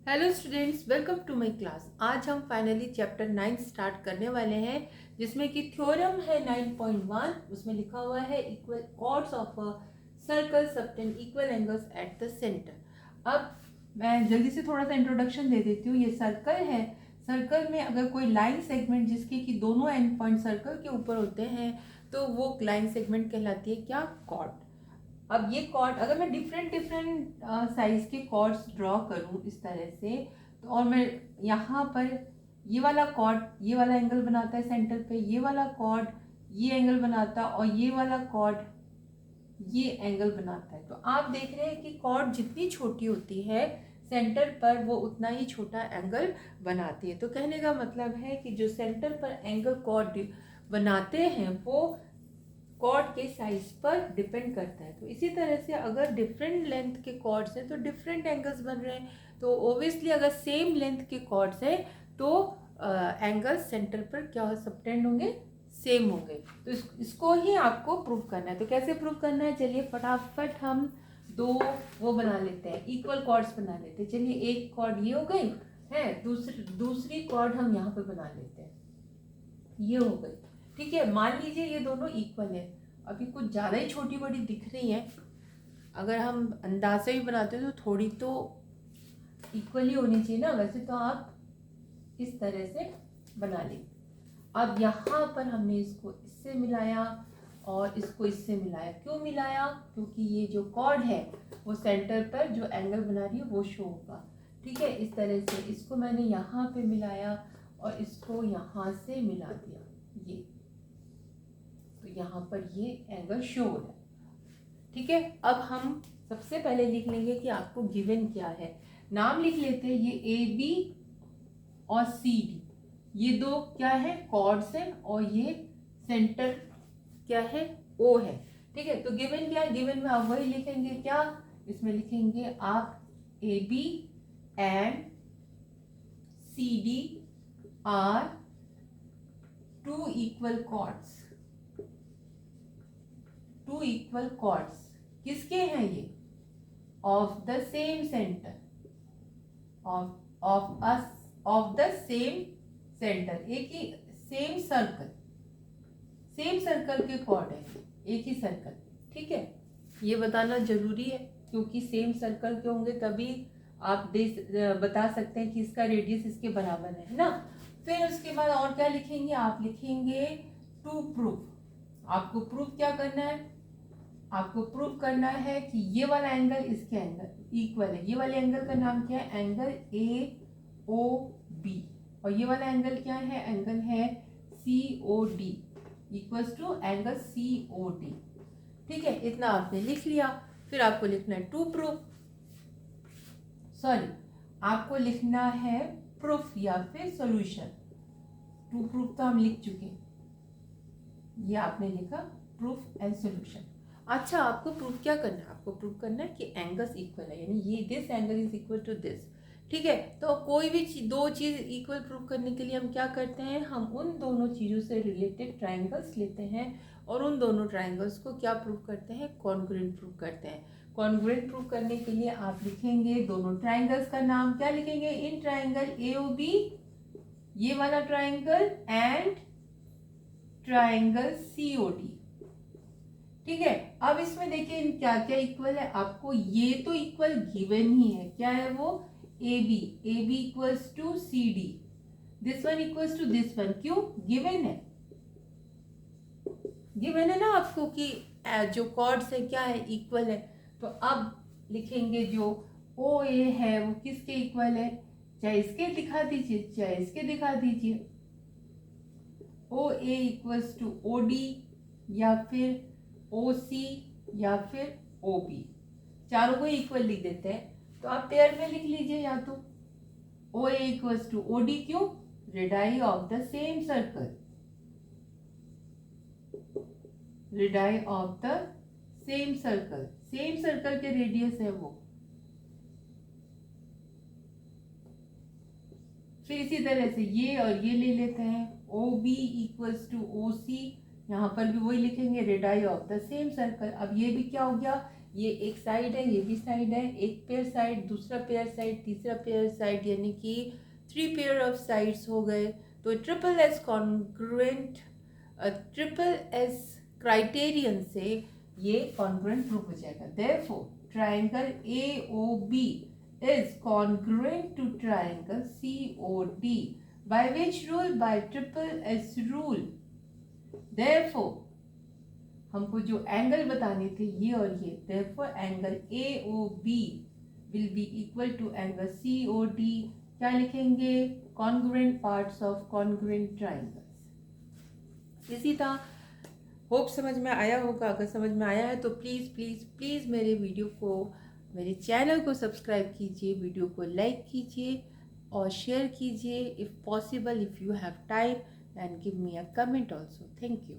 Hello students, welcome to my class. आज हम finally chapter 9 start करने वाले हैं, जिसमें कि थ्योरम है 9.1। उसमें लिखा हुआ है equal chords of a circle subtend equal angles at the centre. अब मैं जल्दी से थोड़ा सा इंट्रोडक्शन दे देती हूँ। ये सर्कल है। सर्कल में अगर कोई लाइन सेगमेंट जिसके कि दोनों एंड पॉइंट सर्कल के ऊपर होते हैं तो वो लाइन सेगमेंट कहलाती है क्या? कॉर्ड। अब ये कॉर्ड अगर मैं डिफरेंट डिफरेंट साइज के कॉर्ड्स ड्रॉ करूं इस तरह से, तो और मैं यहाँ पर ये वाला कॉर्ड ये वाला एंगल बनाता है सेंटर पे, ये वाला कॉर्ड ये एंगल बनाता और ये वाला कॉर्ड ये एंगल बनाता है, तो आप देख रहे हैं कि कॉर्ड जितनी छोटी होती है सेंटर पर वो उतना ही छोटा एंगल बनाती है। तो कहने का मतलब है कि जो सेंटर पर एंगल कॉर्ड बनाते हैं वो कॉर्ड के साइज पर डिपेंड करता है। तो इसी तरह से अगर डिफरेंट लेंथ के कॉर्ड्स हैं तो डिफरेंट एंगल्स बन रहे हैं। तो ओबियसली अगर सेम लेंथ के कॉर्ड्स हैं तो एंगल्स सेंटर पर क्या हो सबटेंड होंगे? सेम होंगे। तो इसको ही आपको प्रूव करना है। तो कैसे प्रूव करना है? चलिए फटाफट हम दो वो बना लेते हैं, इक्वल कॉर्ड्स बना लेते हैं। चलिए एक कॉर्ड ये हो गई है, दूसरी कॉर्ड हम यहाँ पे बना लेते हैं, ये हो गई। ठीक है, मान लीजिए ये दोनों इक्वल है। अभी कुछ ज़्यादा ही छोटी बड़ी दिख रही है, अगर हम अंदाज से भी बनाते हैं तो थोड़ी तो इक्वल ही होनी चाहिए ना। वैसे तो आप इस तरह से बना लीजिए। अब यहाँ पर हमने इसको इससे मिलाया और इसको इससे मिलाया। क्यों मिलाया? क्योंकि ये जो कॉर्ड है वो सेंटर पर जो एंगल बना रही है वो शो होगा। ठीक है, इस तरह से इसको मैंने यहाँ पे मिलाया और इसको यहाँ से मिला दिया, ये तो यहाँ पर ये एंगल शो हो रहा है। ठीक है, अब हम सबसे पहले लिख लेंगे कि आपको गिवन क्या है। नाम लिख लेते हैं, ये ए बी और सी डी, ये दो क्या है? कॉर्ड्स हैं और ये सेंटर क्या है? ओ है। ठीक है, तो गिवन क्या है? गिवन में आप वही लिखेंगे क्या? इसमें लिखेंगे आप A B and C D are two equal chords. Two equal chords किसके हैं ये? Of the same centre, of the same centre, एक ही सेम सर्कल के कॉर्ड है, एक ही सर्कल। ठीक है, ये बताना जरूरी है क्योंकि सेम सर्कल के होंगे तभी आप बता सकते हैं कि इसका रेडियस इसके बराबर है ना। फिर उसके बाद और क्या लिखेंगे? आप लिखेंगे टू प्रूफ। आपको प्रूफ क्या करना है? आपको प्रूफ करना है कि ये वाला एंगल इसके एंगल इक्वल है। ये वाले एंगल का नाम क्या है? Angle A O B. और ये वाला एंगल क्या है? एंगल है C O D, equals to angle C O D. ठीक है, इतना आपने लिख लिया। फिर आपको लिखना है टू प्रूफ, सॉरी आपको लिखना है प्रूफ या फिर सॉल्यूशन। टू प्रूफ तो हम लिख चुके, ये आपने लिखा प्रूफ एंड सॉल्यूशन। अच्छा, आपको प्रूफ क्या करना है? आपको प्रूफ करना है कि एंगल्स इक्वल है, यानी ये this angle is equal to this. ठीक है, तो कोई भी दो चीज़ इक्वल प्रूफ करने के लिए हम क्या करते हैं? हम उन दोनों चीज़ों से रिलेटेड ट्राइंगल्स लेते हैं और उन दोनों ट्राइंगल्स को क्या प्रूफ करते हैं? कॉन्ग्रुएंट प्रूफ करते हैं। कॉन्ग्रुएंट प्रूफ करने के लिए आप लिखेंगे दोनों ट्राइंगल्स का नाम क्या लिखेंगे? In triangle A O B, ये वाला triangle, and triangle C O D. ठीक है, अब इसमें देखिए क्या क्या इक्वल है। आपको ये तो इक्वल गिवन ही है, क्या है वो? A B equals to C D, this one equals to this one. क्यों? गिवन है, गिवन है ना आपको कि जो कॉर्ड्स है क्या है? इक्वल है। तो अब लिखेंगे जो ओ ए है वो किसके इक्वल है? चाहे इसके दिखा दीजिए चाहे इसके दिखा दीजिए। ओ ए इक्वल्स टू ओ डी या फिर ओ सी या फिर ओ बी, चारों को इक्वल लिख देते हैं। तो आप पेयर में लिख लीजिए, या तो ओ ए इक्वल्स टू ओ डी। क्यों? Radii of the same circle, radii of the same circle के रेडियस है वो। फिर इसी तरह से ये और ये ले लेते हैं, O B equals to O C, यहाँ पर भी वही लिखेंगे, radii of the same circle. अब ये भी क्या हो गया? ये एक साइड है, ये भी साइड है, एक पेयर साइड, दूसरा पेयर साइड, तीसरा पेयर साइड, यानी कि 3 पेयर ऑफ साइड्स हो गए। तो triple S congruent, triple S criterion से ये कॉन्ग्रुएंट प्रूव हो जाएगा। Therefore triangle AOB is congruent to triangle COD by which rule? By triple S rule. Therefore हमको जो एंगल बताने थे ये और ये, therefore angle AOB will be equal to angle COD। क्या लिखेंगे? congruent parts of congruent triangles। इसी तरह होप समझ में आया होगा। अगर समझ में आया है तो प्लीज़ प्लीज़ प्लीज़ मेरे वीडियो को, मेरे चैनल को सब्सक्राइब कीजिए, वीडियो को लाइक कीजिए और शेयर कीजिए if possible, if you have time, and give me a comment also. Thank you.